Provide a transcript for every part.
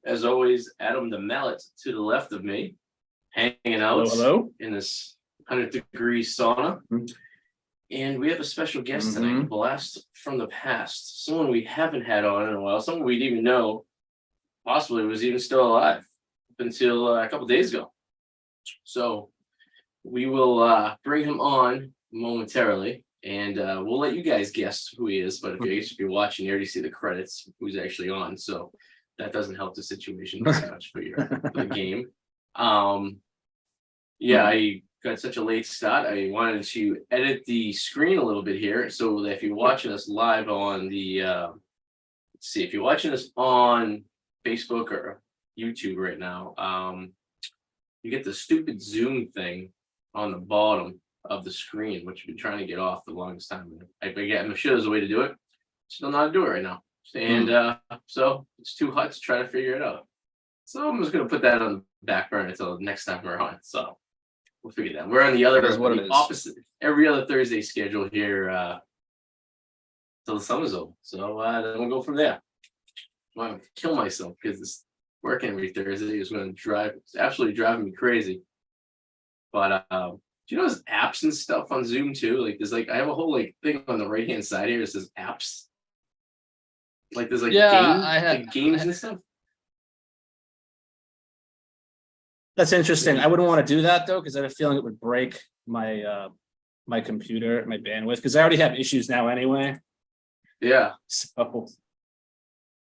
As always, Adam the Mallet to the left of me, hanging out Hello. in this 100-degree sauna. And we have a special guest tonight, a blast from the past, someone we haven't had on in a while, someone we didn't even know possibly was even still alive up until a couple days ago. So we will bring him on momentarily, and we'll let you guys guess who he is. But if you're watching, you already see the credits, who's actually on. So that doesn't help the situation as much for the game. Yeah, I got such a late start. I wanted to edit the screen a little bit here, so that if you're watching us live on the, let's see, if you're watching us on Facebook or YouTube right now, you get the stupid Zoom thing on the bottom of the screen, which we've been trying to get off the longest time. I'm sure there's a way to do it. Still not do it right now. And so it's too hot to try to figure it out. So I'm just going to put that on the back burner until next time we're on. So we'll figure that. We're on the opposite, every other Thursday schedule here till the summer's over. So then we'll go from there. I'm going to kill myself because this working every Thursday is going to it's absolutely driving me crazy. But do you know there's apps and stuff on Zoom too? Like there's I have a whole thing on the right hand side here that says apps. Like there's games and stuff. That's interesting. I wouldn't want to do that though, because I have a feeling it would break my my computer, my bandwidth, because I already have issues now anyway. Yeah. So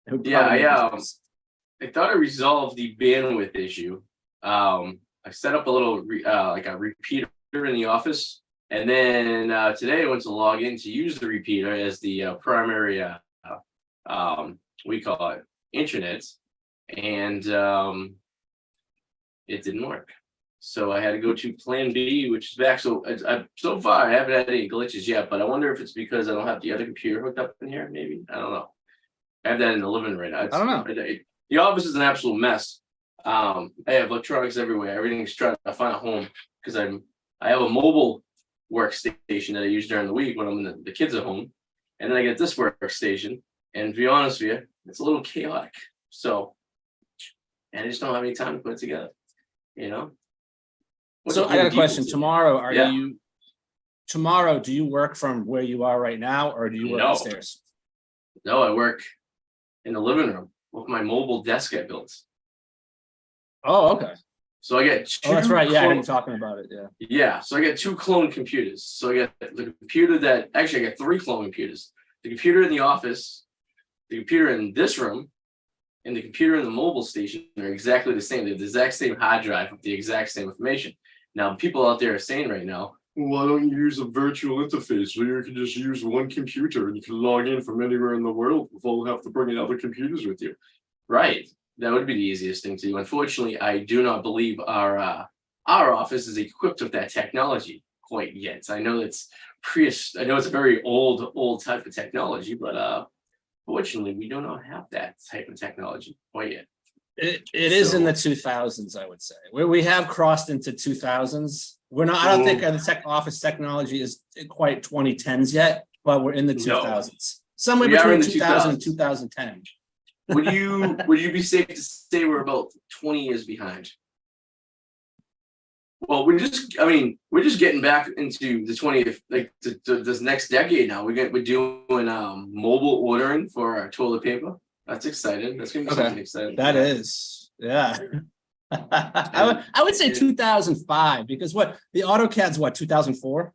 I thought I resolved the bandwidth issue. I set up a little a repeater in the office, and then today I went to log in to use the repeater as the primary we call it internet, and it didn't work. So I had to go to plan B, which is back. So so far I haven't had any glitches yet, but I wonder if it's because I don't have the other computer hooked up in here. Maybe, I don't know. I have that in the living room right now. I don't know. The office is an absolute mess. I have electronics everywhere. Everything's trying to find a home because I have a mobile workstation that I use during the week when the kids are home, and then I get this workstation. And to be honest with you, it's a little chaotic. So, and I just don't have any time to put it together. You know. So I got a question. Tomorrow, Tomorrow, do you work from where you are right now, or do you work upstairs? No, I work in the living room with my mobile desk I built. Oh, okay. So I get two. Oh, that's right. Yeah, I am talking about it. Yeah. Yeah. So I get two clone computers. So I get the computer that I get three clone computers. The computer in the office, the computer in this room, and the computer in the mobile station are exactly the same. They have the exact same hard drive with the exact same information. Now, people out there are saying right now, why don't you use a virtual interface where you can just use one computer and you can log in from anywhere in the world before you have to bring in other computers with you? Right. That would be the easiest thing to do. Unfortunately, I do not believe our office is equipped with that technology quite yet. I know it's a very old type of technology, but fortunately, we do not have that type of technology quite yet. It is in the 2000s, I would say. We have crossed into 2000s. We're not. I don't think the office technology is quite 2010s yet, but we're in the 2000s. Somewhere between 2000 and 2010. Would you be safe to say we're about 20 years behind? Well, we're just getting back into the 20th, this next decade now. We're doing mobile ordering for our toilet paper. That's exciting. That's gonna be something exciting. That is, yeah. I would say 2005 because the AutoCAD's 2004.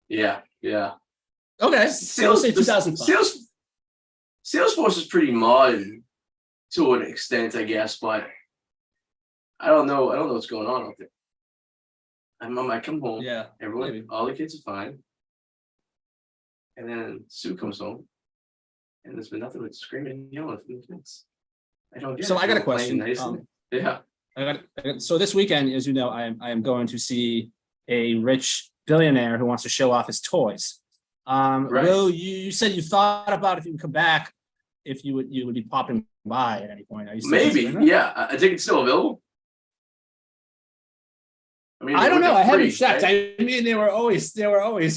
Yeah. Okay, so we'll say 2005. Salesforce is pretty modern to an extent, I guess, but I don't know what's going on out there. I come home. Yeah. All the kids are fine. And then Sue comes home, and there's been nothing but screaming and yelling from the kids. I don't get it. I got a question. So this weekend, as you know, I am going to see a rich billionaire who wants to show off his toys. Right. Will, you said you thought about if you would come back, if you would be popping by at any point. Are you maybe? Yeah, I think it's still available. I don't know. I haven't checked. Right? I mean, they were always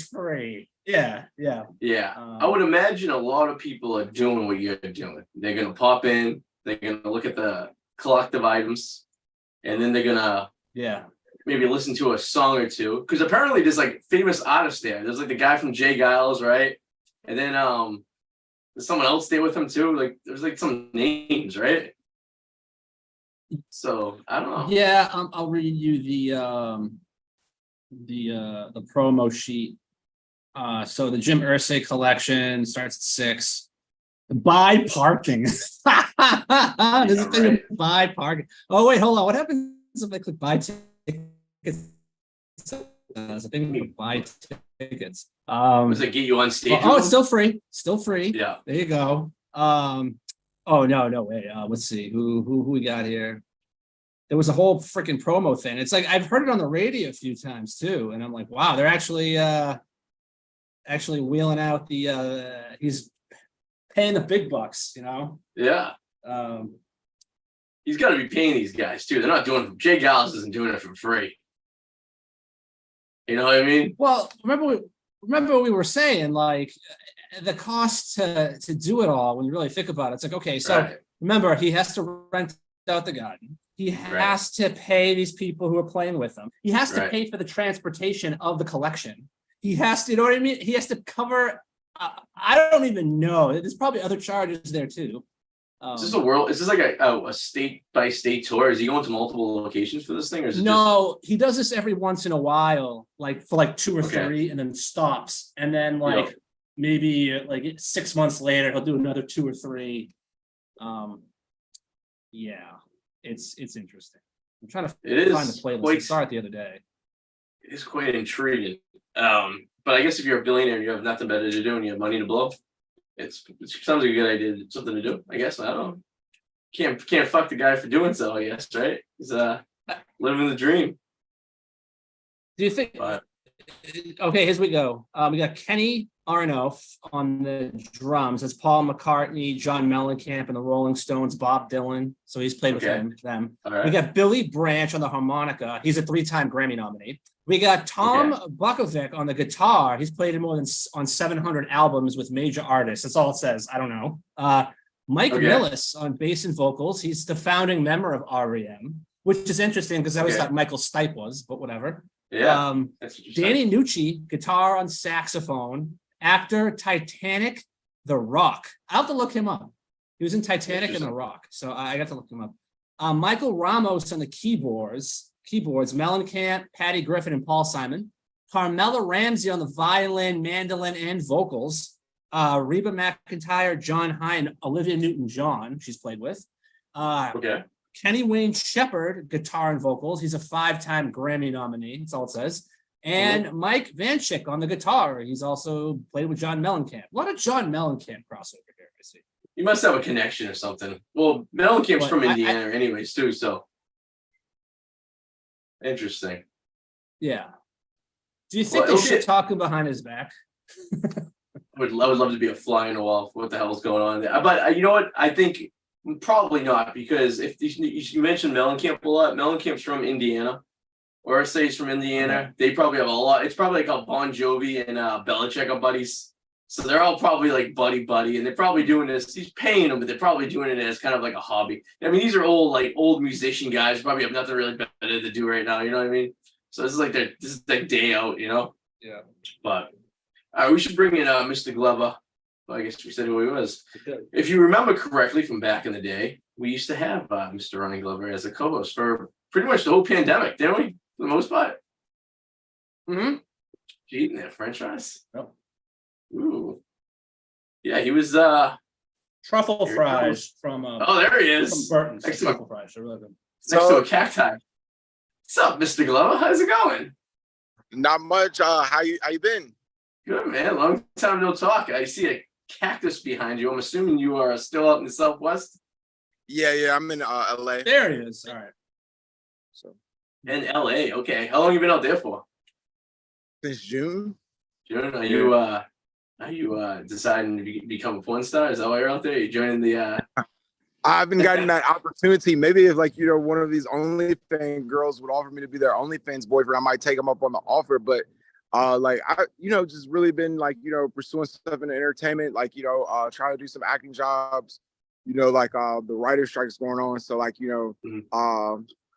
free. Yeah. I would imagine a lot of people are doing what you're doing. They're gonna pop in. They're gonna look at the collective items, and then they're gonna maybe listen to a song or two. Because apparently there's like famous artists there. There's like the guy from Jay Giles, right? And then there's someone else there with him too. Like there's like some names, right? So I don't know. Yeah, I'll read you the promo sheet. So the Jim Irsay collection starts at 6. Buy parking. There's a thing of buy parking. Oh wait, hold on. What happens if I click buy tickets? There's a thing of buy tickets. Does it get you on stage? Oh, it's still free. Still free. Yeah. There you go. Oh no way. Let's see who we got here. There was a whole freaking promo thing. It's like I've heard it on the radio a few times too, and I'm like, wow, they're actually wheeling out the he's paying the big bucks, you know. Yeah. He's got to be paying these guys too. They're not doing it. Jay Giles isn't doing it for free. You know what I mean? Well, remember we were saying like the cost to do it all when you really think about it. It's like, okay, so remember he has to rent out the garden. He has to pay these people who are playing with him. He has to pay for the transportation of the collection. He has to, you know what I mean? He has to cover. I don't even know. There's probably other charges there too. Is this a world? Is this like a state by state tour? Is he going to multiple locations for this thing, or is it no? He does this every once in a while, like for like 2 or 3, and then stops, and then like maybe like 6 months later he'll do another 2 or 3. Yeah, it's interesting. I'm trying to find the playlist. I saw it the other day. It is quite intriguing. But I guess if you're a billionaire and you have nothing better to do and you have money to blow, it sounds like a good idea, something to do. I guess I don't know. Can't fuck the guy for doing so. I guess right. He's living the dream. Do you think? Okay, here we go. We got Kenny Arnoff on the drums. That's Paul McCartney, John Mellencamp, and the Rolling Stones, Bob Dylan. So he's played with them. Right. We got Billy Branch on the harmonica. He's a 3-time Grammy nominee. We got Tom Bukovic on the guitar. He's played in more than on 700 albums with major artists. That's all it says. I don't know. Mike Millis on bass and vocals. He's the founding member of REM, which is interesting because I always thought Michael Stipe was, but whatever. Yeah. Danny Nucci, guitar on saxophone. Actor, Titanic, The Rock. I'll have to look him up. He was in Titanic and The Rock, so I got to look him up. Michael Ramos on the keyboards, Mellencamp, Patty Griffin, and Paul Simon. Carmela Ramsey on the violin, mandolin, and vocals. Reba McEntire, John Hine, Olivia Newton-John, she's played with. Kenny Wayne Shepherd, guitar and vocals. He's a 5-time Grammy nominee. That's all it says. And Mike Vanchik on the guitar. He's also played with John Mellencamp. A lot of John Mellencamp crossover here, I see. You must have a connection or something. Well, Mellencamp's from Indiana anyways, too, so. Interesting. Yeah. Do you think they should talk him behind his back? I would love to be a fly on the wall for what the hell is going on there. But you know what? I think probably not, because if you mentioned Mellencamp a lot, Mellencamp's from Indiana. Or say from Indiana. They probably have a lot. It's probably like a Bon Jovi and Belichick are buddies. So they're all probably like buddy, and they're probably doing this. He's paying them, but they're probably doing it as kind of like a hobby. I mean, these are old musician guys. Probably have nothing really better to do right now. You know what I mean? So this is their day out. You know? Yeah. But we should bring in Mr. Glover. Well, I guess we said who he was. Okay. If you remember correctly from back in the day, we used to have Mr. Ronnie Glover as a co-host for pretty much the whole pandemic, didn't we? For the most part. Mm-hmm. You eating that French fries? Yep. Ooh. Yeah, he was truffle fries from there he is. From Burton's. Truffle fries. They're really good. Next to a cacti. What's up, Mr. Glover? How's it going? Not much. How you been? Good, man. Long time no talk. I see a cactus behind you. I'm assuming you are still out in the Southwest. Yeah. I'm in LA. There he is. All right. So. In LA, okay. How long have you been out there for? Since June. June? Are you deciding to become a porn star? Is that why you're out there? Are you joining the I haven't gotten that opportunity. Maybe if one of these OnlyFans girls would offer me to be their OnlyFans boyfriend, I might take them up on the offer. But I just really been pursuing stuff in the entertainment, trying to do some acting jobs, like the writer strikes going on. So like,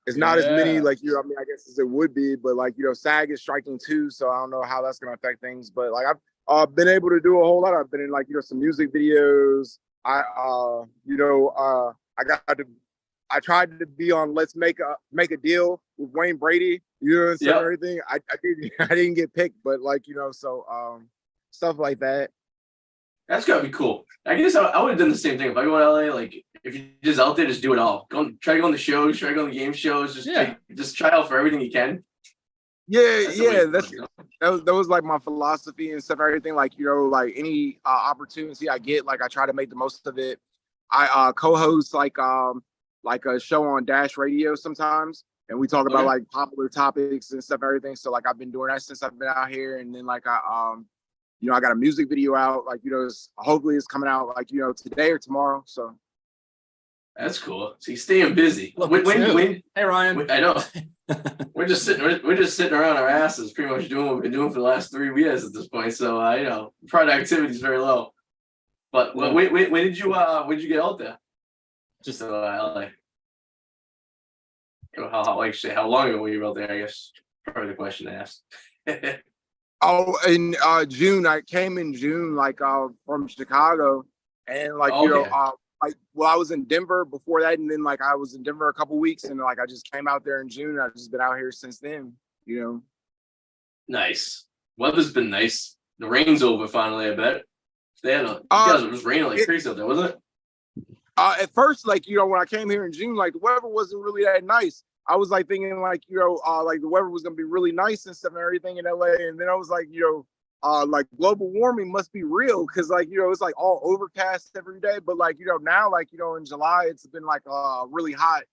it's not as many like I mean, I guess as it would be, but like, SAG is striking too. So I don't know how that's gonna affect things. But like I've been able to do a whole lot. I've been in like, some music videos. I tried to be on Let's Make a Deal with Wayne Brady, and everything. I didn't get picked, but like, so stuff like that. That's gotta be cool. I guess I would have done the same thing if I go to LA. Like, if you're just out there, just do it all. Try to go on the shows, try to go on the game shows. Just try out for everything you can. That was like my philosophy and stuff. Everything like like any opportunity I get, like I try to make the most of it. I co-host like a show on Dash Radio sometimes, and we talk about like popular topics and stuff. Everything. So like I've been doing that since I've been out here, and then like I got a music video out, like, hopefully it's coming out like, today or tomorrow. So that's cool. So you're staying busy. Hey Ryan. I know. we're just sitting around our asses, pretty much doing what we've been doing for the last 3 years at this point. So productivity is very low. But when did you get out there? Just LA. How long ago were you out there? I guess probably the question to ask. Oh, in June, I came in June, like from Chicago, and like I was in Denver before that, and then like I was in Denver a couple weeks, and like I just came out there in June. I've just been out here since then. Nice. Weather's been nice. The rain's over finally. I bet. It was raining like crazy out there, wasn't it? At first, like when I came here in June, like the weather wasn't really that nice. I was like thinking like, like the weather was gonna be really nice and stuff and everything in LA. And then I was like, like global warming must be real because like, it's like all overcast every day. But like, now like, in July, it's been like really hot.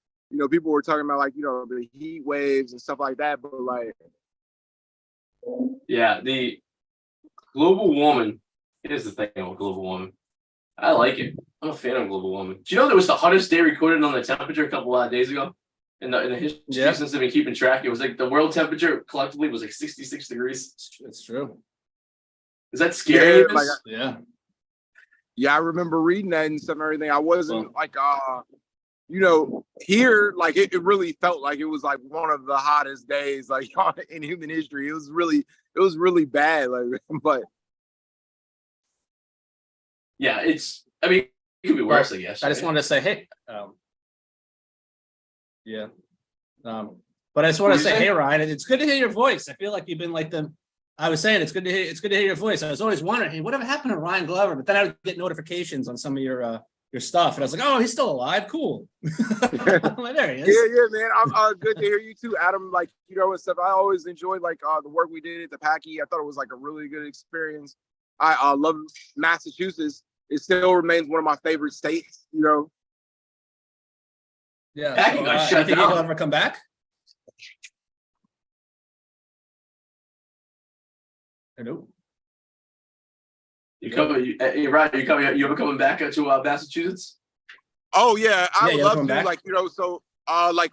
People were talking about like, the heat waves and stuff like that. But like, yeah, the global warming. Here's the thing with global warming. I like it. I'm a fan of global warming. Do you know there was the hottest day recorded on the temperature a couple of days ago? In the history since they've been keeping track, it was like the world temperature collectively was like 66 degrees. It's true. Is that scary? Yeah, I remember reading that and stuff and everything. I wasn't here, like it really felt like it was like one of the hottest days like in human history. It was really bad. Like, but yeah, it could be worse, I guess. I just wanted to say, hey, but I just want to say, hey, Ryan, it's good to hear your voice. I feel like you've been like I was saying, it's good to hear your voice. I was always wondering, hey, whatever happened to Ryan Glover? But then I would get notifications on some of your stuff, and I was like, oh, he's still alive. Cool. Like, there he is. Yeah, man. I'm good to hear you too, Adam. Like, and stuff. I always enjoyed like the work we did at the Packy. I thought it was like a really good experience. I love Massachusetts. It still remains one of my favorite states. Yeah. Packy got shut think down. he'll ever come back? Hello. You ever coming back to Massachusetts? Oh yeah, I would love to. Back? Like so like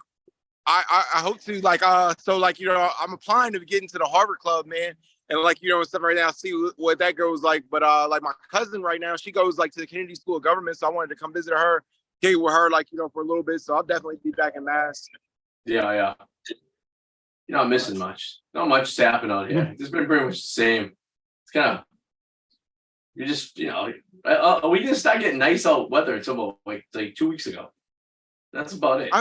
I hope to like so like I'm applying to get into the Harvard Club, man, and like and stuff right now. See what that goes like. But like my cousin right now, she goes like to the Kennedy School of Government, so I wanted to come visit her, get with her like for a little bit. So I'll definitely be back in Mass. Yeah. You're not missing much. Not much is happening out here. It's been pretty much the same. It's kind of you just we didn't start getting nice out weather until about like 2 weeks ago. That's about it.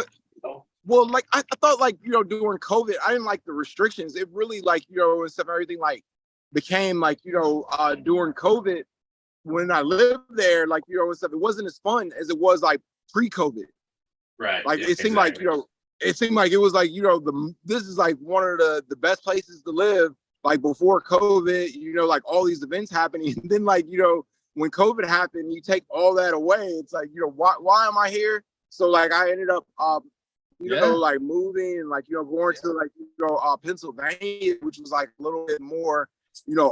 Well, like I thought, like during COVID, I didn't like the restrictions. It really like and stuff, everything like became like during COVID when I lived there, like and stuff. It wasn't as fun as it was like pre-COVID. Right. Like it seemed like it seemed like it was like this is like one of the best places to live. Like before COVID, like all these events happening, and then like when COVID happened, you take all that away. It's like why am I here? So like I ended up like moving and like going to like Pennsylvania, which was like a little bit more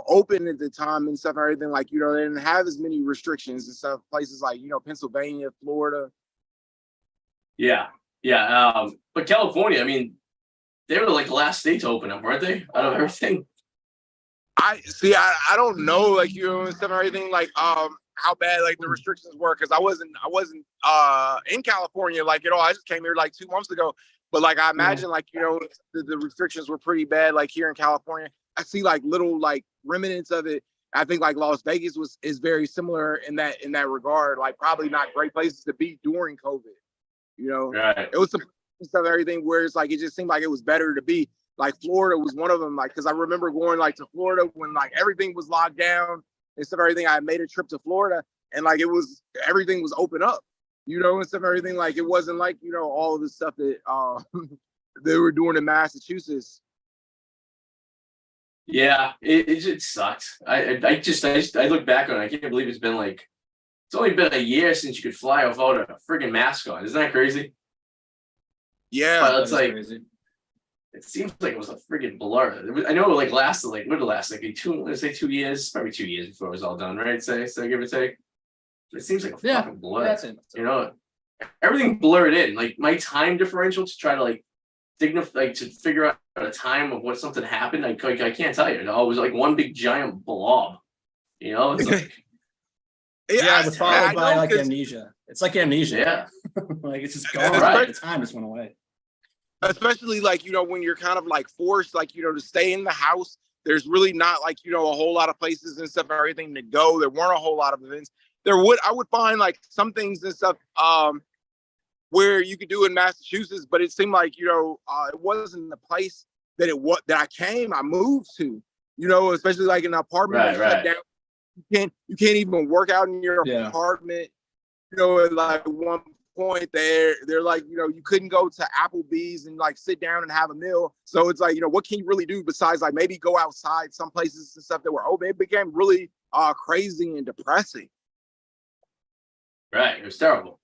open at the time and stuff and everything. Like they didn't have as many restrictions and stuff. Places like Pennsylvania, Florida. Yeah. But California, I mean, they were like the last state to open up, weren't they? Out of everything. I don't know, like and stuff and everything. Like how bad like the restrictions were because I wasn't in California like at all. I just came here like 2 months ago. But like I imagine like the restrictions were pretty bad like here in California. I see like little like remnants of it. I think like Las Vegas is very similar in that regard. Like probably not great places to be during COVID. Right. It was some stuff, everything where it's like it just seemed like it was better to be. Like Florida was one of them. Like because I remember going like to Florida when like everything was locked down and stuff. Everything I made a trip to Florida and like everything was open up. And stuff, everything like it wasn't like all of the stuff that they were doing in Massachusetts. Yeah, it sucks. I look back on it. I can't believe it's only been a year since you could fly without a friggin' mask on. Isn't that crazy? Yeah, but it's like crazy. It seems like it was a friggin' blur. I know it lasted what did it last? Like 2 years, probably 2 years before it was all done, right? Say give or take. It seems like a fucking blur. That's it. Everything blurred in. Like my time differential to try to like to figure out a time of what something happened. I can't tell you. It was like one big giant blob. It's like it's followed by like amnesia. It's like amnesia. Yeah, like it's just gone. Right, the time just went away. Especially like when you're kind of like forced like to stay in the house. There's really not like a whole lot of places and stuff and everything to go. There weren't a whole lot of events. I would find like some things and stuff where you could do in Massachusetts, but it seemed like it wasn't the place that I moved to. Especially like an apartment shut down. You can't even work out in your apartment. At like one point they're like you couldn't go to Applebee's and like sit down and have a meal. So it's like what can you really do besides like maybe go outside some places and stuff that were open. It became really crazy and depressing. Right, it was terrible.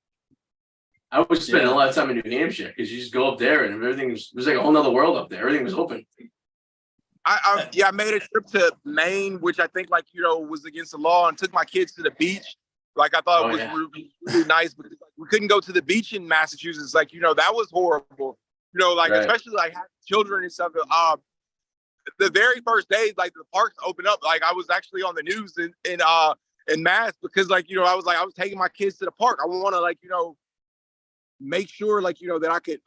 I was spending a lot of time in New Hampshire because you just go up there and everything was like a whole nother world up there. Everything was open. I made a trip to Maine, which I think like was against the law, and took my kids to the beach. Like I thought it was really nice, but we couldn't go to the beach in Massachusetts. Like that was horrible. Especially like having children and stuff. The very first day, like the parks opened up, like I was actually on the news in Mass because like I was taking my kids to the park. I want to like make sure like that I could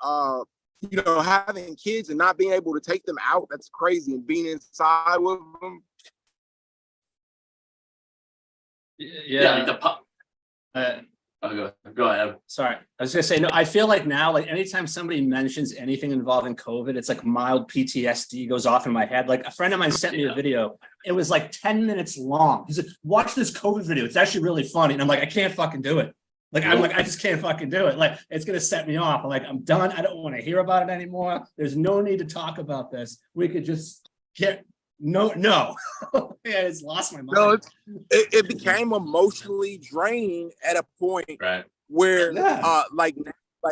having kids and not being able to take them out, that's crazy, and being inside with them. Go ahead. Sorry, I was gonna say no. I feel like now, like anytime somebody mentions anything involving COVID, it's like mild PTSD goes off in my head. Like a friend of mine sent me a video. It was like 10 minutes long. He said, "Watch this COVID video. It's actually really funny." And I'm like, I can't fucking do it. Like I'm like, I just can't fucking do it. Like it's gonna set me off. I'm like, I'm done. I don't want to hear about it anymore. There's no need to talk about this. We could just get no. Yeah, it's lost my mind. No, it became emotionally draining at a point where like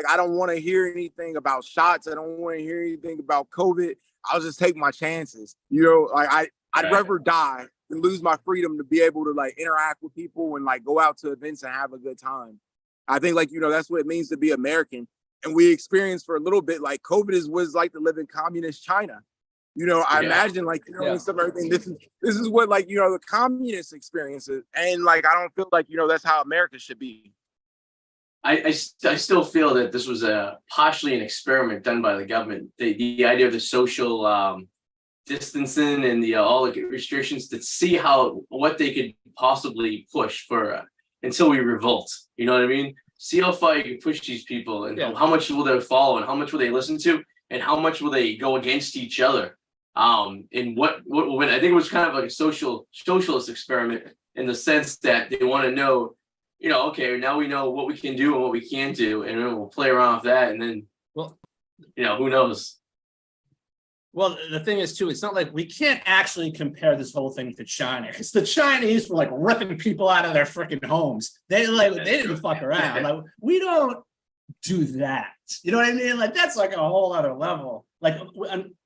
I don't want to hear anything about shots. I don't want to hear anything about COVID. I'll just take my chances. Like I'd rather die than lose my freedom to be able to like interact with people and like go out to events and have a good time. I think like that's what it means to be American. And we experienced for a little bit like COVID was like to live in communist China. I imagine like and stuff, everything. This is what like the communist experiences, and like I don't feel like that's how America should be. I still feel that this was partially an experiment done by the government. The idea of the social distancing and the all the restrictions to see what they could possibly push for until we revolt. You know what I mean? See how far you can push these people, and how much will they follow, and how much will they listen to, and how much will they go against each other. And what will win? I think it was kind of like a socialist experiment in the sense that they want to know, okay, now we know what we can do and what we can't do, and then we'll play around with that, and then, who knows? Well, the thing is, too, it's not like we can't actually compare this whole thing to China. Because the Chinese were like ripping people out of their freaking homes. They didn't fuck around. Like we don't do that. You know what I mean? Like that's like a whole other level. Like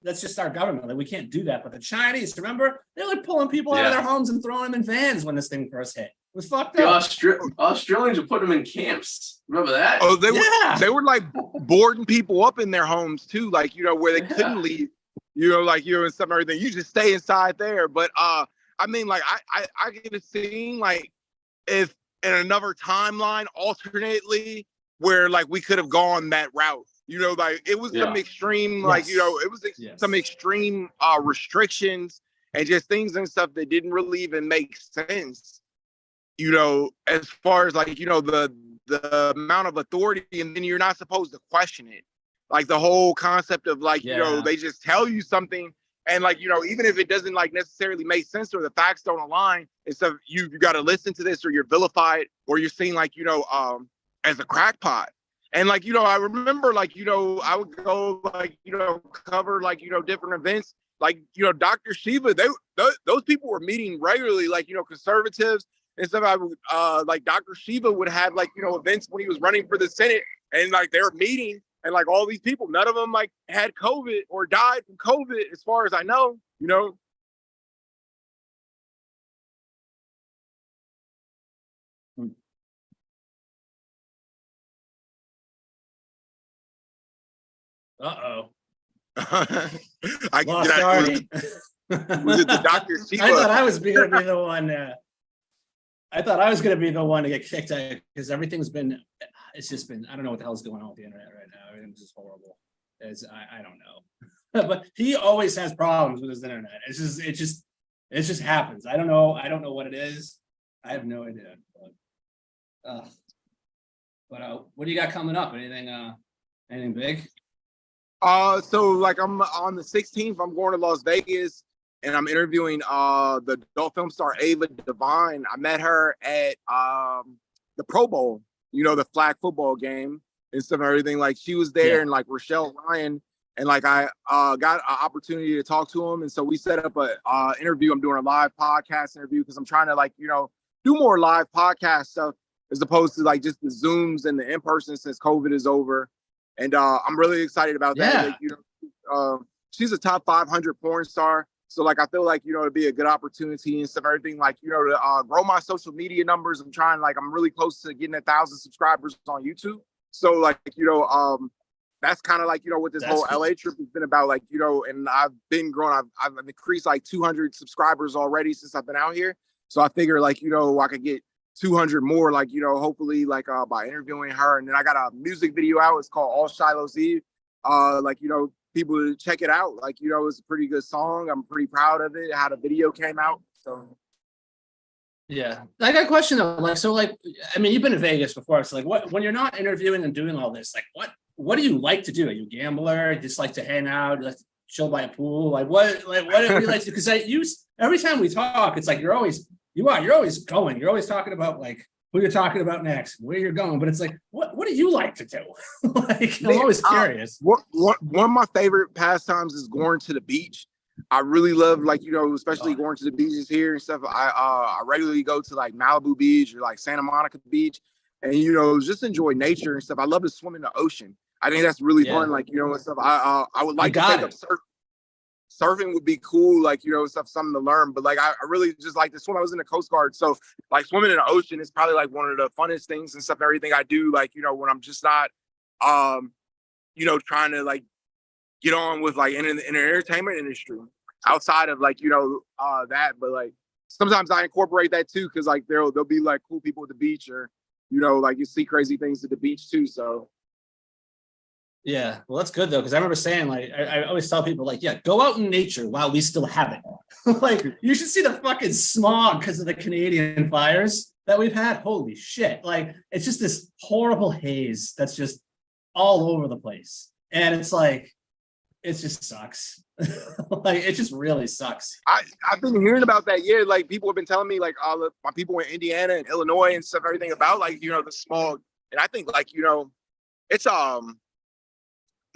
that's just our government. Like we can't do that. But the Chinese, remember, they're like pulling people out of their homes and throwing them in vans when this thing first hit. It was fucked up. The Australians were putting them in camps. Remember that? Oh, they were like boarding people up in their homes too. Like where they couldn't leave. And stuff and everything. You just stay inside there. But I mean, like I get a scene like if in another timeline, alternately, where like we could have gone that route. You know, like it was some extreme, like, you know, it was some extreme restrictions and just things and stuff that didn't really even make sense. You know, as far as like, you know, the amount of authority, and then you're not supposed to question it. Like the whole concept of like, you know, they just tell you something, and like, you know, even if it doesn't like necessarily make sense or the facts don't align, it's so you got to listen to this, or you're vilified, or you're seen like, you know, as a crackpot. And like, you know, I remember like, you know, I would go like, you know, cover like, you know, different events. Like, you know, Dr. Shiva, those people were meeting regularly, like, you know, conservatives and stuff. I would like Dr. Shiva would have like, you know, events when he was running for the Senate, and like they were meeting, and like all these people, none of them like had COVID or died from COVID, as far as I know, you know. Uh-oh. Lost Arty. Was it the Dr. Shiva? I thought I was going to be the one. I thought I was going to be the one to get kicked out, because everything's been, it's just been, I don't know what the hell's going on with the internet right now. Everything's just horrible. I don't know. But he always has problems with his internet. It just happens. I don't know what it is. I have no idea. But what do you got coming up? Anything big? So like I'm on the 16th, I'm going to Las Vegas, and I'm interviewing the adult film star Ava Devine. I met her at the Pro Bowl, you know, the flag football game and stuff and everything. Like she was there, and like Rochelle Ryan, and like I got an opportunity to talk to him, and so we set up a interview. I'm doing a live podcast interview because I'm trying to like, you know, do more live podcast stuff as opposed to like just the Zooms and the in-person since COVID is over. And I'm really excited about that. Like, you know, she's a top 500 porn star. So like, I feel like, you know, it'd be a good opportunity and stuff, everything like, you know, to grow my social media numbers. I'm really close to getting 1,000 subscribers on YouTube. So like, you know, that's kind of like, you know, what this whole LA trip has been about, like, you know, and I've been growing, I've increased like 200 subscribers already since I've been out here. So I figure like, you know, I could get 200 more, like, you know, hopefully like by interviewing her. And then I got a music video out. It's called All Shiloh's Eve. Like, you know, people check it out. Like, you know, it's a pretty good song. I'm pretty proud of it, how the video came out. So yeah, I got a question though. Like, so like, I mean, you've been to Vegas before. So like, when you're not interviewing and doing all this, like what do you like to do? Are you a gambler? You just like to hang out? You like to chill by a pool? Like what do you like to do? Because every time we talk, it's like you're always going. You're always talking about like who you're talking about next, where you're going. But it's like, what do you like to do? Like, I'm always curious. One of my favorite pastimes is going to the beach. I really love, like, you know, especially going to the beaches here and stuff. I regularly go to like Malibu Beach or like Santa Monica Beach, and you know, just enjoy nature and stuff. I love to swim in the ocean. I think that's really fun. Like, you know, and stuff. I would like to take up surfing. Surfing would be cool, like, you know, something to learn. But like, I really just like to swim. I was in the Coast Guard, so like swimming in the ocean is probably like one of the funnest things and stuff. Everything I do, like, you know, when I'm just not, you know, trying to like get on with like in the entertainment industry outside of like, you know, that. But like sometimes I incorporate that too, because like there'll be like cool people at the beach, or you know, like you see crazy things at the beach too. So. Yeah, well, that's good though, because I remember saying, like, I always tell people, like, yeah, go out in nature while we still have it. Like, you should see the fucking smog because of the Canadian fires that we've had. Holy shit! Like, it's just this horrible haze that's just all over the place, and it's like, it just sucks. Like, it just really sucks. I've been hearing about that. Yeah, like people have been telling me, like, all my people in Indiana and Illinois and stuff, everything about like, you know, the smog, and I think like, you know, it's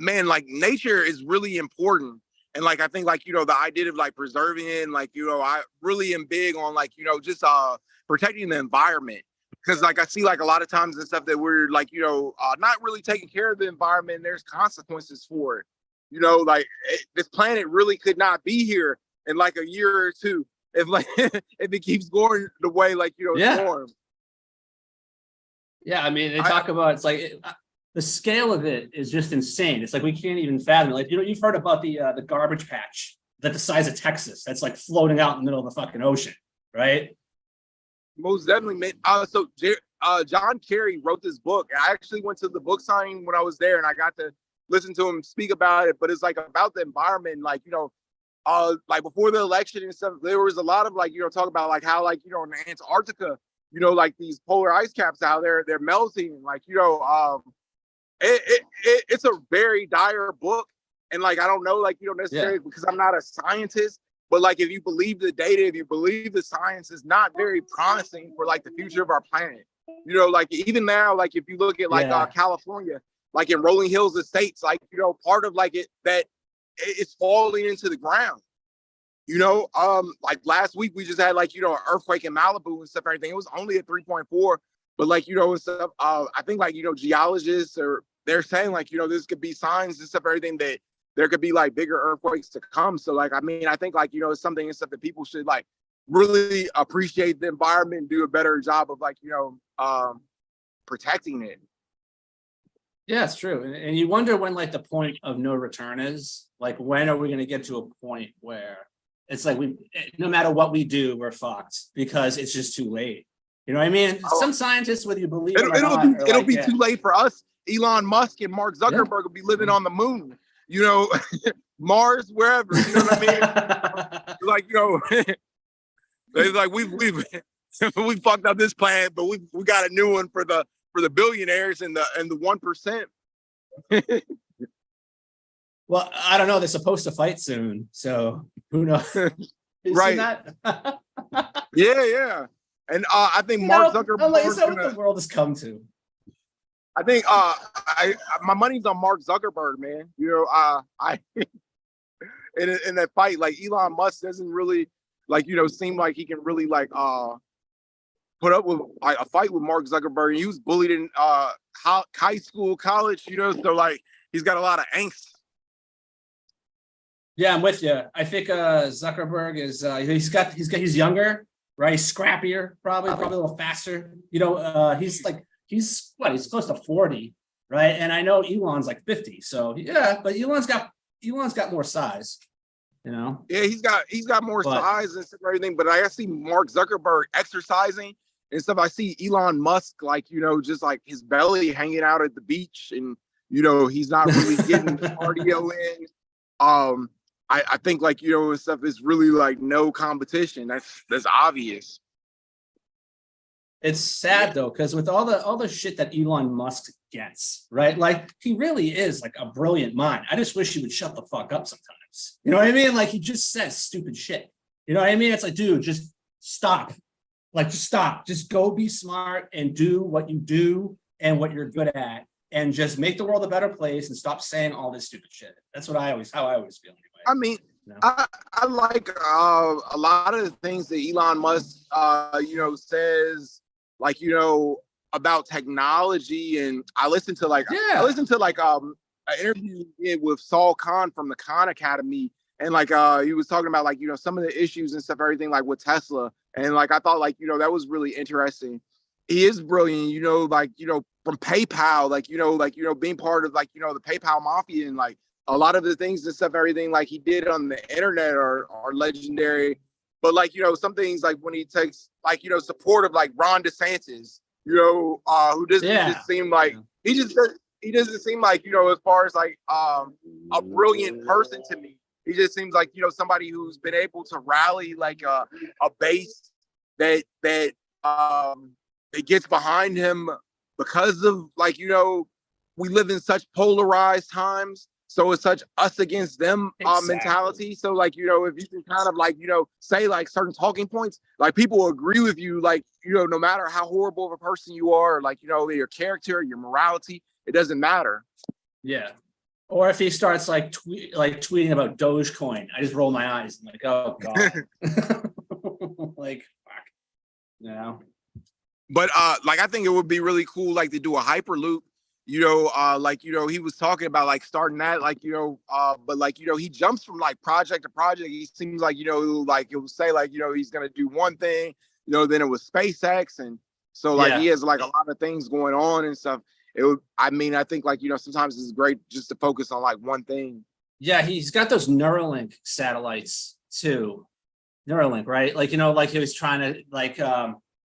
man, like nature is really important. And like, I think like, you know, the idea of like preserving it, and like, you know, I really am big on like, you know, just protecting the environment. Cause like I see like a lot of times and stuff that we're like, you know, not really taking care of the environment, and there's consequences for it. You know, like this planet really could not be here in like a year or two if like if it keeps going the way like, you know, it's going. Yeah, I mean, they talk about, it's like the scale of it is just insane. It's like we can't even fathom it. Like, you know, you've heard about the garbage patch that's the size of Texas that's like floating out in the middle of the fucking ocean, right? most definitely, man. John Kerry wrote this book. I actually went to the book signing when I was there, and I got to listen to him speak about it. But it's like about the environment, like like before the election and stuff. There was a lot of like talk about like how like in Antarctica, like these polar ice caps out there, they're melting. Like it's a very dire book, and like I don't know like necessarily because I'm not a scientist. But like, if you believe the data, if you believe the science, is not very promising for like the future of our planet. Like even now, like if you look at like California, like in Rolling Hills Estates, like part of like it's falling into the ground. Like last week we just had like an earthquake in Malibu and stuff. Everything, it was only a 3.4, but like and stuff. I think like geologists they're saying like this could be signs and stuff. Everything that there could be like bigger earthquakes to come. So like, I mean, I think like, it's something and stuff that people should like really appreciate the environment and do a better job of like, protecting it. Yeah, it's true. And you wonder when like the point of no return is. Like, when are we going to get to a point where it's like no matter what we do, we're fucked because it's just too late. You know what I mean? Some scientists, whether you believe it'll be too late for us. Elon Musk and Mark Zuckerberg will be living on the moon. Mars, wherever, what I mean? Like, it's like we fucked up this plan, but we got a new one for the billionaires and the 1%. Well, I don't know. They're supposed to fight soon, so who knows? Right. Yeah. And I think Mark Zuckerberg. Is that what the world has come to? I think my money's on Mark Zuckerberg, man. I in that fight, like Elon Musk doesn't really like seem like he can really like put up with like a fight with Mark Zuckerberg. He was bullied in high school, college, so like he's got a lot of angst. Yeah, I'm with you. I think Zuckerberg is he's younger, right? He's scrappier, probably a little faster. He's close to 40, right? And I know Elon's like 50. So yeah, but Elon's got more size, Yeah, he's got more size and stuff, everything. But I see Mark Zuckerberg exercising and stuff. I see Elon Musk like, just like his belly hanging out at the beach, and he's not really getting cardio in. I think like and stuff is really like no competition. That's obvious. It's sad though, because with all the shit that Elon Musk gets, right? Like he really is like a brilliant mind. I just wish he would shut the fuck up sometimes. You know what I mean? Like he just says stupid shit. You know what I mean? It's like, dude, just stop. Like just stop. Just go be smart and do what you do and what you're good at, and just make the world a better place and stop saying all this stupid shit. That's how I always feel anyway. I mean, I like a lot of the things that Elon Musk says, like about technology, and I listened to an interview he did with Saul Khan from the Khan Academy, and like he was talking about like some of the issues and stuff, everything like with Tesla, and like I thought like that was really interesting. He is brilliant, from PayPal, like being part of like the PayPal mafia, and like a lot of the things and stuff, everything like he did on the internet are legendary. But like, some things like when he takes like, support of like Ron DeSantis, who doesn't just seem like he doesn't seem like, as far as like a brilliant person to me. He just seems like, somebody who's been able to rally like a base that it gets behind him because of like, we live in such polarized times. So it's such us against them mentality. So like, if you can kind of like, say like certain talking points, like people will agree with you, like, no matter how horrible of a person you are, like, your character, your morality, it doesn't matter. Yeah. Or if he starts like tweeting about Dogecoin, I just roll my eyes. I'm like, oh God. Like, fuck. But like, I think it would be really cool, like to do a Hyperloop. He was talking about like starting that, like, but like, he jumps from like project to project. He seems like, like it will say like, he's going to do one thing, then it was SpaceX. And so like, he has like a lot of things going on and stuff. I think like, sometimes it's great just to focus on like one thing. Yeah. He's got those Neuralink satellites too. Neuralink, right? Like, like he was trying to like,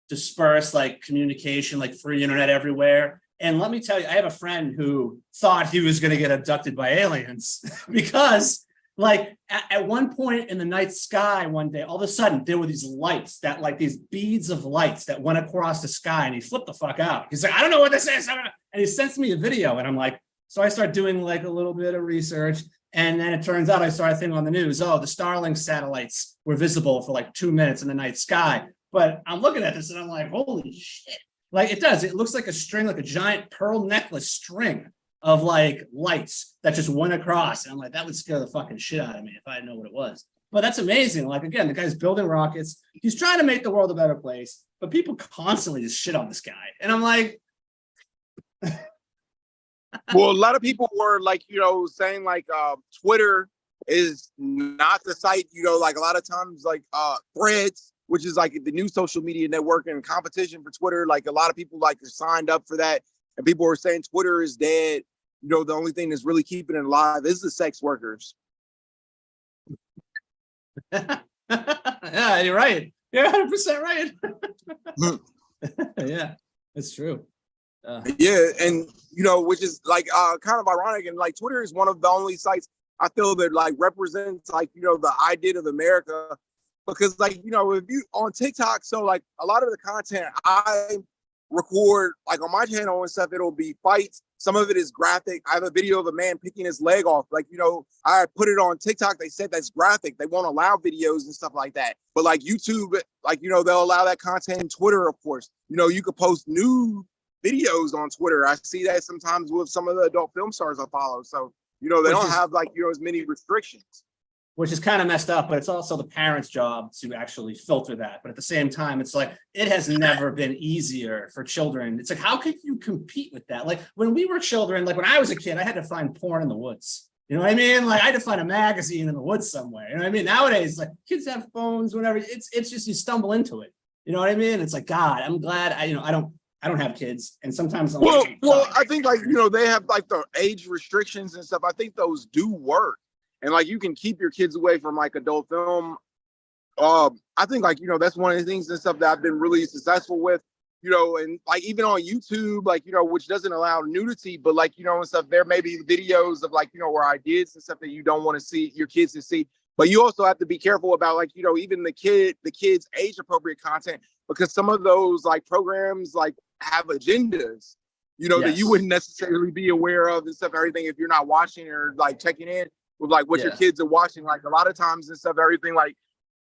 disperse like communication, like free internet everywhere. And let me tell you, I have a friend who thought he was going to get abducted by aliens because like at one point in the night sky one day, all of a sudden there were these lights that like these beads of lights that went across the sky, and he flipped the fuck out. He's like, I don't know what this is. And he sends me a video, and I'm like, so I start doing like a little bit of research. And then it turns out I saw a thing on the news. Oh, the Starlink satellites were visible for like 2 minutes in the night sky. But I'm looking at this and I'm like, holy shit. Like it does. It looks like a string, like a giant pearl necklace string of like lights that just went across. And I'm like, that would scare the fucking shit out of me if I didn't know what it was. But that's amazing. Like, again, the guy's building rockets. He's trying to make the world a better place, but people constantly just shit on this guy. And I'm like, well, a lot of people were like, saying like Twitter is not the site, like a lot of times like Threads, which is like the new social media network and competition for Twitter. Like a lot of people like signed up for that, and people were saying Twitter is dead. The only thing that's really keeping it alive is the sex workers. Yeah, you're right. You're 100% right. Yeah, it's true. Yeah, and which is like kind of ironic, and like Twitter is one of the only sites I feel that like represents like the idea of America, because like if you on TikTok, so like a lot of the content I record like on my channel and stuff, it'll be fights. Some of it is graphic. I have a video of a man picking his leg off. Like I put it on TikTok. They said that's graphic. They won't allow videos and stuff like that. But like YouTube, like they'll allow that content. Twitter, of course, you could post nude videos on Twitter. I see that sometimes with some of the adult film stars I follow. So, they don't have like, as many restrictions. Which is kind of messed up, but it's also the parents' job to actually filter that. But at the same time, it's like, it has never been easier for children. It's like, how could you compete with that? Like when we were children, like when I was a kid, I had to find porn in the woods. You know what I mean? Like I had to find a magazine in the woods somewhere. You know what I mean? Nowadays, like kids have phones, whatever. It's just, you stumble into it. You know what I mean? It's like, God, I'm glad I don't have kids, and sometimes I'm well, I think like they have like the age restrictions and stuff. I think those do work, and like you can keep your kids away from like adult film. I think like that's one of the things and stuff that I've been really successful with. And like even on YouTube, like which doesn't allow nudity, but like and stuff. There may be videos of like where I did and stuff that you don't want to see your kids to see. But you also have to be careful about like even the kids age appropriate content, because some of those like programs like have agendas, that you wouldn't necessarily be aware of and stuff, everything, if you're not watching or like checking in with like what your kids are watching. Like a lot of times and stuff, everything like,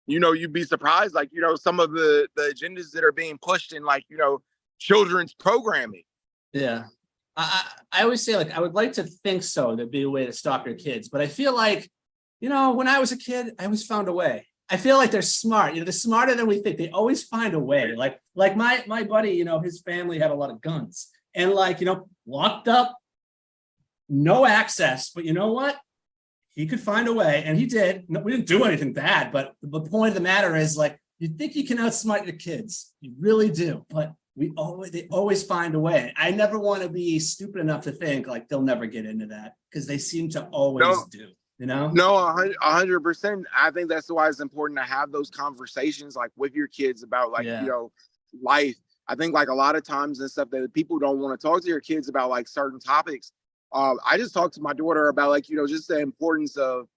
you'd be surprised, like, some of the agendas that are being pushed in like, children's programming. Yeah. I always say like, I would like to think so, there'd be a way to stop your kids, but I feel like, when I was a kid, I always found a way. I feel like they're smart. They're smarter than we think. They always find a way. Like my buddy, his family had a lot of guns and like, locked up, no access. But you know what? He could find a way, and he did. No, we didn't do anything bad, but the point of the matter is like, you think you can outsmart your kids. You really do. But they always find a way. I never want to be stupid enough to think like they'll never get into that, because they seem to always do. No, 100%. I think that's why it's important to have those conversations like with your kids about like, life. I think like a lot of times and stuff that people don't want to talk to your kids about like certain topics. I just talked to my daughter about like, just the importance of,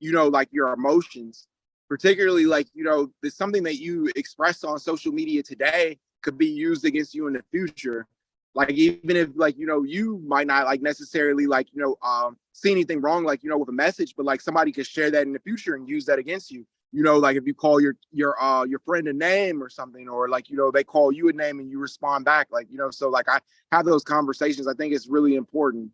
like your emotions, particularly like, there's something that you express on social media today could be used against you in the future. Like, even if like, you might not like necessarily like, see anything wrong, like, with a message, but like somebody could share that in the future and use that against you. Like if you call your friend a name or something, or like, they call you a name and you respond back, like, so like I have those conversations. I think it's really important.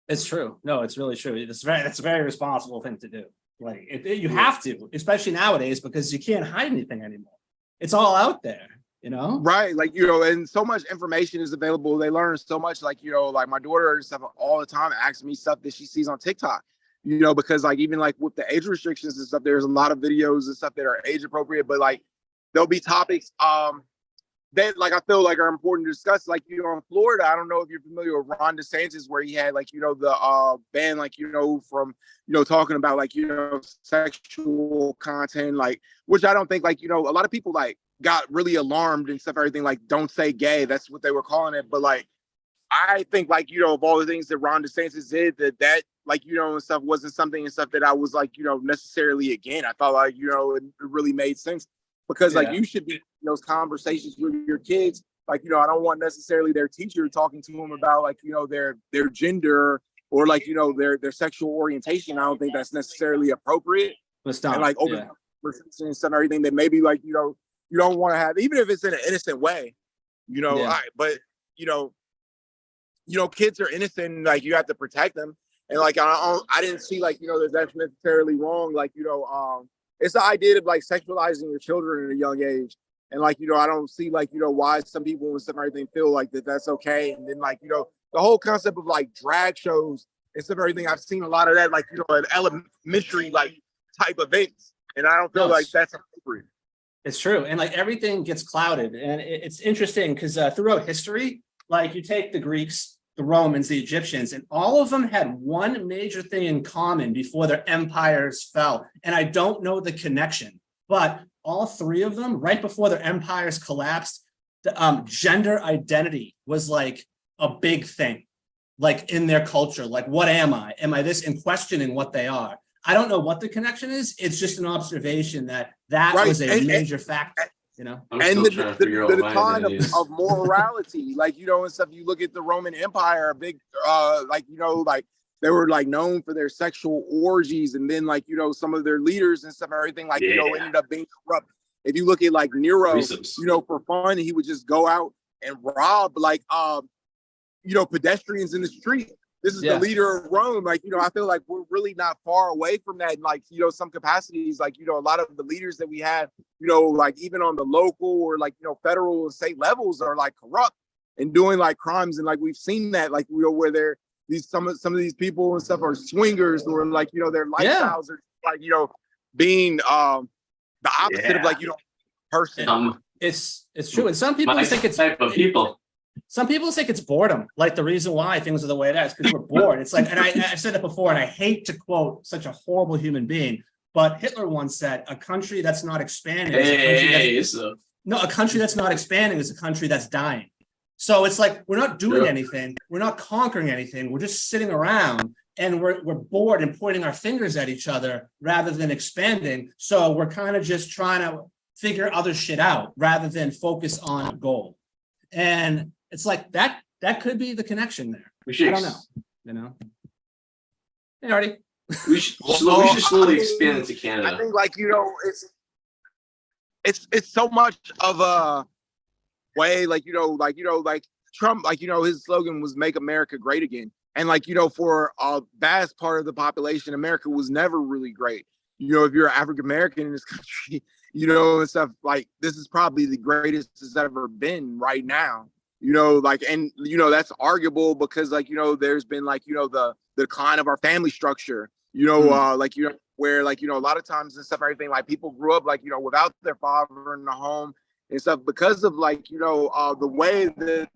It's true. No, it's really true. It's a very responsible thing to do. Like you have to, especially nowadays, because you can't hide anything anymore. It's all out there. Right, like and so much information is available. They learn so much, like like my daughter and stuff all the time asks me stuff that she sees on TikTok, because like even like with the age restrictions and stuff, there's a lot of videos and stuff that are age appropriate, but like there'll be topics that like I feel like are important to discuss. Like in Florida, I don't know if you're familiar with Ron DeSantis, where he had like the ban, like from talking about like sexual content, like, which I don't think like a lot of people like got really alarmed and stuff, everything like don't say gay. That's what they were calling it. But like, I think like, of all the things that Ron DeSantis did, that like, and stuff wasn't something and stuff that I was like, necessarily again. I thought like, it really made sense because like you should be in those conversations with your kids. Like, I don't want necessarily their teacher talking to them about like, their gender or like, their sexual orientation. I don't think that's necessarily appropriate. Let's not. And like open conversations and stuff, everything that maybe like, you don't want to have, even if it's in an innocent way, all right, but kids are innocent, like you have to protect them. And like, I didn't see like, that's necessarily wrong. Like, it's the idea of like sexualizing your children at a young age. And like, I don't see like, why some people and stuff and everything feel like that's okay. And then like, the whole concept of like drag shows and stuff, everything, I've seen a lot of that, like, at elementary, like type events. And I don't feel like that's appropriate. It's true. And like everything gets clouded. And it's interesting because throughout history, like you take the Greeks, the Romans, the Egyptians, and all of them had one major thing in common before their empires fell. And I don't know the connection, but all three of them, right before their empires collapsed, the gender identity was like a big thing, like in their culture. Like, what am I? Am I this? And questioning what they are. I don't know what the connection is. It's just an observation that was a major factor. And the decline of morality, like, and stuff. You look at the Roman Empire, a big, like they were like known for their sexual orgies. And then like, some of their leaders and stuff, everything like, ended up being corrupt. If you look at like Nero, for fun, he would just go out and rob like, pedestrians in the street. This is the leader of Rome. Like, I feel like we're really not far away from that. Like, some capacities, like, a lot of the leaders that we have, like even on the local or like, federal and state levels are like corrupt and doing like crimes. And like, we've seen that, like, where they're some of these people and stuff are swingers or like, their lifestyles are like, being the opposite of like, person. It's true. And some people think it's type of people. Some people think it's boredom. Like the reason why things are the way it is because we're bored. It's like, and I've said it before, and I hate to quote such a horrible human being, but Hitler once said, a country that's not expanding a country that's not expanding is a country that's dying. So it's like, we're not doing anything. We're not conquering anything. We're just sitting around and we're bored and pointing our fingers at each other rather than expanding. So we're kind of just trying to figure other shit out rather than focus on a goal. And it's like that could be the connection there. I don't know. Hey, Arty. We should slowly expand into Canada. I think like, it's so much of a way, like, like Trump, like, his slogan was make America great again. And like, for a vast part of the population, America was never really great. If you're African American in this country, and stuff, like this is probably the greatest it's ever been right now. Like, and, that's arguable because like, there's been like, the decline of our family structure, like, where like, a lot of times and stuff, everything, like people grew up like, without their father in the home and stuff because of like, the way that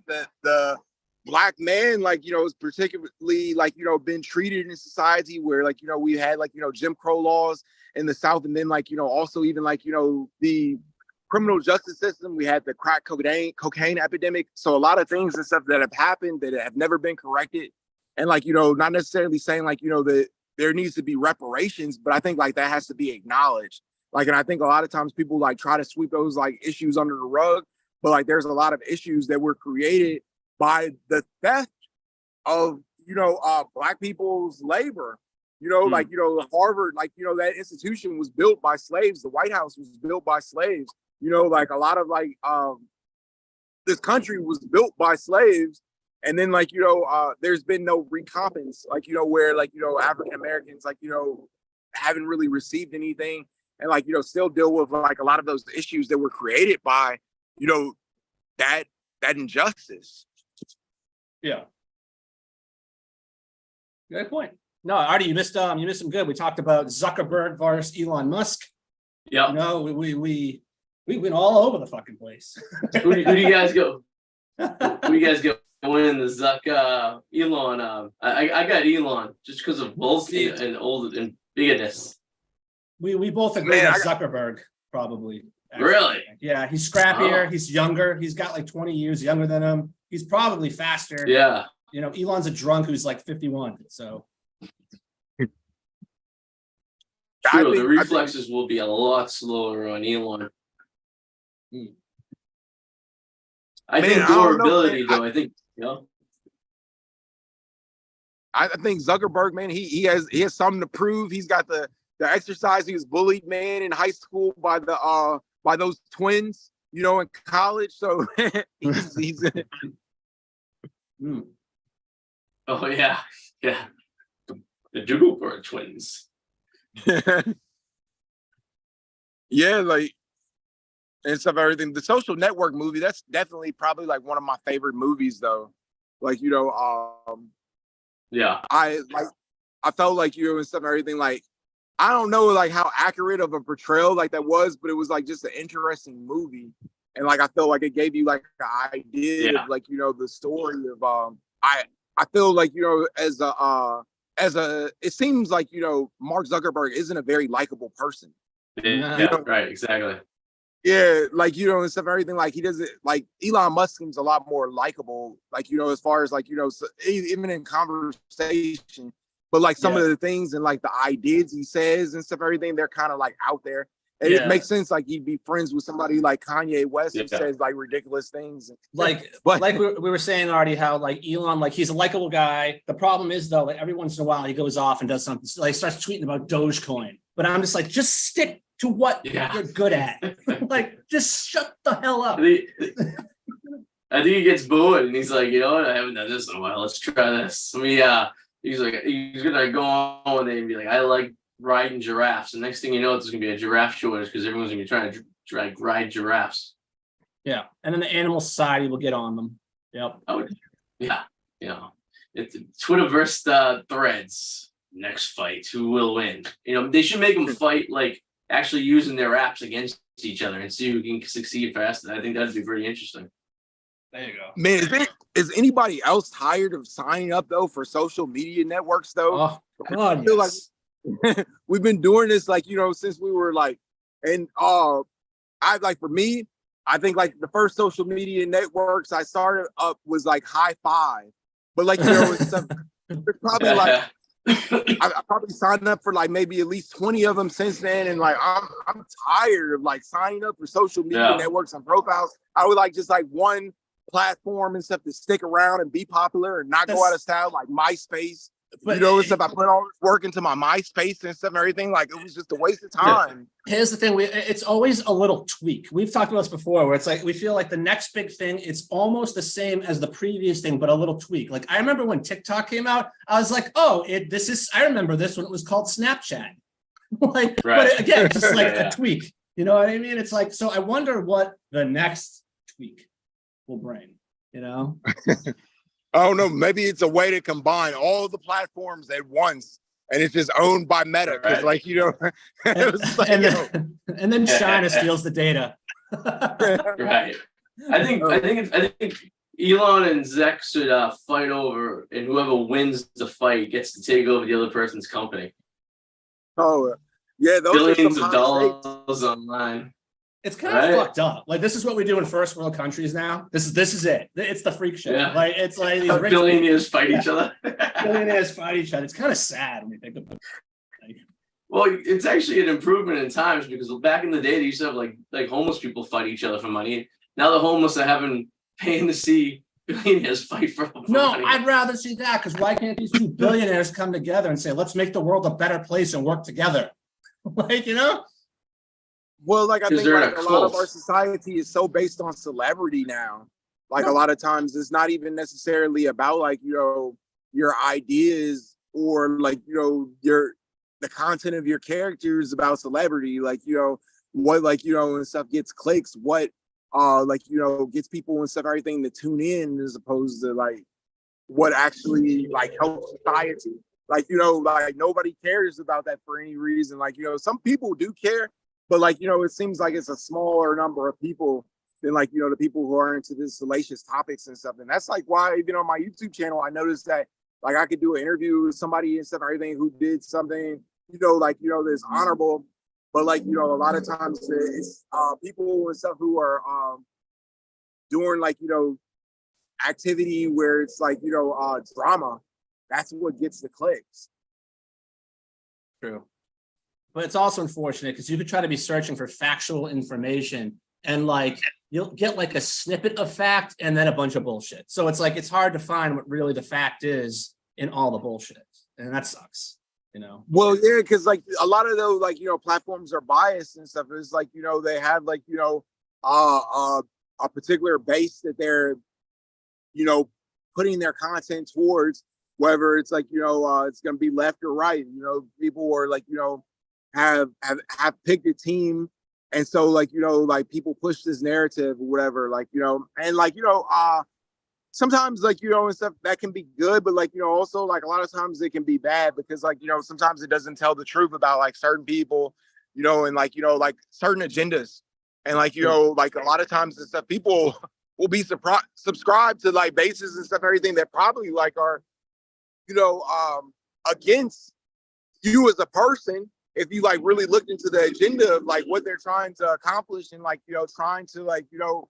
the Black man, like, is particularly like, been treated in society where like, we had like, Jim Crow laws in the South. And then like, also even like, the criminal justice system, we had the crack cocaine epidemic. So a lot of things and stuff that have happened that have never been corrected. And like, not necessarily saying like, that there needs to be reparations, but I think like that has to be acknowledged. Like, and I think a lot of times people like try to sweep those like issues under the rug, but like there's a lot of issues that were created by the theft of, Black people's labor. Like, Harvard, like, that institution was built by slaves. The White House was built by slaves. Like a lot of like this country was built by slaves. And then like, there's been no recompense, like, where like, African Americans, like, haven't really received anything and like, still deal with like a lot of those issues that were created by, that injustice. Yeah. Good point. No, Arty, you missed some good. We talked about Zuckerberg versus Elon Musk. Yeah. We went all over the fucking place. Who do you guys go? Who do you guys go win the Zuck Elon? I got Elon just because of bulk and old and bigness. We both agree with Zuckerberg, probably. actually. Really? Yeah, he's scrappier. Oh. He's younger. He's got like 20 years younger than him. He's probably faster. Yeah. You know, Elon's a drunk who's like 51. So True. The reflexes will be a lot slower on Elon. I think durability, though. I think, you know. I think Zuckerberg, man, he has something to prove. He's got the exercise. He was bullied, man, in high school by those twins, you know, in college. So he's Oh yeah, yeah. The Duper twins. Yeah, like and stuff, everything. The Social Network movie, that's definitely probably like one of my favorite movies, though. Like, you know, Yeah. I felt like, you know, and stuff, everything. Like, I don't know, like how accurate of a portrayal like that was, but it was like just an interesting movie, and like I felt like it gave you like an idea of like, you know, the story of I feel like, you know, as a it seems like, you know, Mark Zuckerberg isn't a very likable person. Yeah, You know? right, exactly. Yeah, like, you know, and stuff, everything. Like, he doesn't, like, Elon Musk seems a lot more likable, like, you know, as far as like, you know, so, even in conversation, but like some of the things and like the ideas he says and stuff, everything, they're kind of like out there. And it makes sense, like, he'd be friends with somebody like Kanye West who says like ridiculous things. like But like we were saying already, how like Elon, like he's a likable guy. The problem is though, like every once in a while he goes off and does something, like starts tweeting about Dogecoin. But I'm just like, just stick to what you're good at. Like, just shut the hell up. I think he gets bored and he's like, you know what? I haven't done this in a while. Let's try this. He's like, he's gonna go on one day and be like, I like riding giraffes. And next thing you know, there's gonna be a giraffe shortage because everyone's gonna be trying to ride giraffes. Yeah, and then the animal society will get on them. Yep. Yeah, you know, it's Twitterverse threads. Next fight, who will win? You know, they should make them fight like actually using their apps against each other and see who can succeed faster. I think that'd be pretty interesting. There you go. man, is anybody else tired of signing up though for social media networks though? Oh God, I feel yes. like we've been doing this, like, you know, since we were like, and I like, for me, I think like the first social media networks I started up was like High Five, but like, you know, it's probably like I probably signed up for like maybe at least 20 of them since then, and like I'm tired of like signing up for social media networks and profiles. I would like just like one platform and stuff to stick around and be popular and not go out of style, like MySpace. But, you know, and stuff. I put all this work into my MySpace and stuff and everything. Like, it was just a waste of time. Here's the thing: it's always a little tweak. We've talked about this before, where it's like we feel like the next big thing, it's almost the same as the previous thing, but a little tweak. Like, I remember when TikTok came out, I was like, "Oh, I remember this when it was called Snapchat." Like, but again, just like a tweak. You know what I mean? It's like, so I wonder what the next tweak will bring. You know. Oh no, maybe it's a way to combine all the platforms at once, and it's just owned by Meta. Because, like, you know, like, and then China steals the data. Right. I think Elon and Zach should fight over, and whoever wins the fight gets to take over the other person's company. Oh yeah, those billions of dollars online. It's kind of fucked up. Like, this is what we do in first world countries now. This is it. It's the freak show. Yeah. Like, it's like these billionaires fight each other. Billionaires fight each other. It's kind of sad when you think about it. Well, it's actually an improvement in times, because back in the day they used to have like homeless people fight each other for money. Now the homeless are paying to see billionaires fight for money. I'd rather see that, because why can't these two billionaires come together and say, let's make the world a better place and work together? Like, you know? Well, like, I think like a lot of our society is so based on celebrity now. Like, a lot of times it's not even necessarily about, like, you know, your ideas or, like, you know, the content of your characters about celebrity. Like, you know, what, like, you know, and stuff gets clicks, what like, you know, gets people and stuff, everything to tune in, as opposed to like what actually like helps society. Like, you know, like nobody cares about that for any reason. Like, you know, some people do care, but like, you know, it seems like it's a smaller number of people than, like, you know, the people who are into this salacious topics and stuff. And that's like why, even on my YouTube channel, I noticed that like I could do an interview with somebody and stuff, everything who did something, you know, like, you know, this honorable, But like, you know, a lot of times it's people and stuff who are doing like, you know, activity where it's like, you know, drama. That's what gets the clicks. True. But it's also unfortunate because you could try to be searching for factual information and like you'll get like a snippet of fact and then a bunch of bullshit. So it's like it's hard to find what really the fact is in all the bullshit. And that sucks, you know. Well, yeah, because like a lot of those like, you know, platforms are biased and stuff. It's like, you know, they have like, you know, a particular base that they're, you know, putting their content towards, whether it's like, you know, it's gonna be left or right. You know, people are like, you know, have picked a team. And so like, you know, like people push this narrative or whatever, like, you know, and like, you know, sometimes like, you know, and stuff that can be good, but like, you know, also like a lot of times it can be bad because like, you know, sometimes it doesn't tell the truth about like certain people, you know, and like, you know, like certain agendas. And like, you know, like a lot of times and stuff, people will be subscribed to like bases and stuff, everything that probably like are, you know, against you as a person. If you like really looked into the agenda of like what they're trying to accomplish and like, you know, trying to like, you know,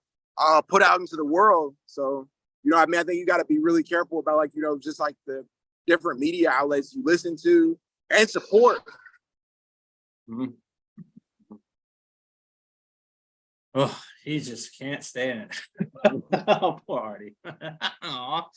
put out into the world. So, you know, I mean, I think you got to be really careful about like, you know, just like the different media outlets you listen to and support. Mm-hmm. Oh, he just can't stand it. Oh, poor Arty. Aw.